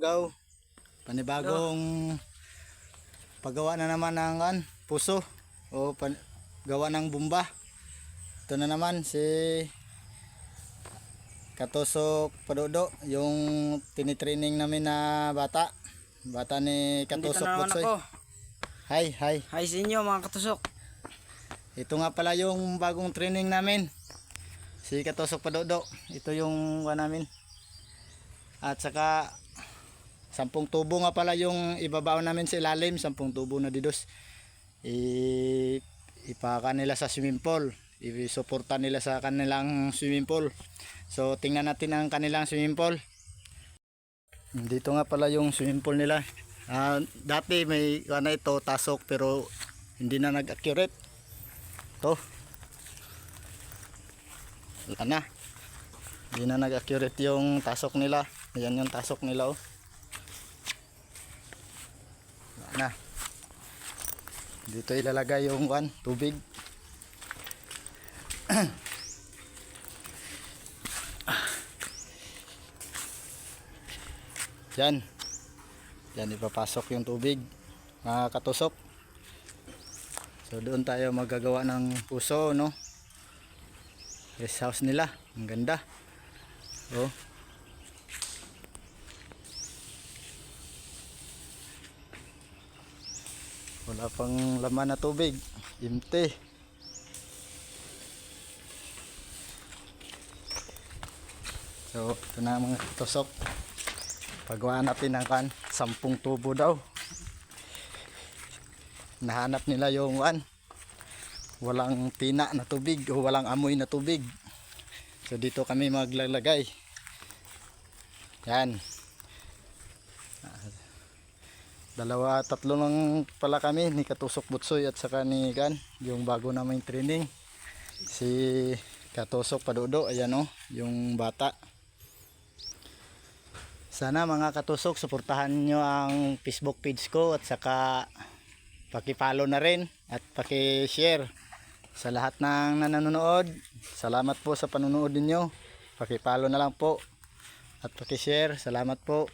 lugaw. Panibagong paggawa na naman ng puso o gawa ng bomba. Ito na naman si Katusok Padudo, yung tinitraining namin na bata ni Katusok Butsoy. Hi. Hi sa inyo mga katusok. Ito nga pala yung bagong training namin, si Katusok Padudo. Ito yung namin. At saka 10 tubo nga pala yung ibabaw namin sa ilalim, 10 tubo na didos. Ipaka nila sa swimming pool, isuporta nila sa kanilang swimming pool. So tingnan natin ang kanilang swimming pool. Dito nga pala yung swimming pool nila. Dati may ito tasok pero hindi na nag-accurate. Ito wala na, hindi na nag-accurate yung tasok nila. Ayan yung tasok nila, oh. Wala na. Dito ilalagay yung tubig. Yan ipapasok yung tubig, mga katusok. So doon tayo magagawa ng puso, no? Rest house nila, ang ganda. Oh. Wala pang laman na tubig, empty. So ito na mga katusok, pagawa natin ng 10 tubo daw. Nahanap nila yung walang tina na tubig o walang amoy na tubig. So dito kami maglalagay. Yan. 2, 3 lang pala kami, ni Katusok Butsoy at saka ni yung bago naming training, si Katusok Padudo. Ayan, oh, yung bata. Sana mga katusok, suportahan nyo ang Facebook page ko at saka paki-follow na rin at paki-share sa lahat ng nanonood. Salamat po sa panonood ninyo. Paki-follow na lang po at paki-share. Salamat po.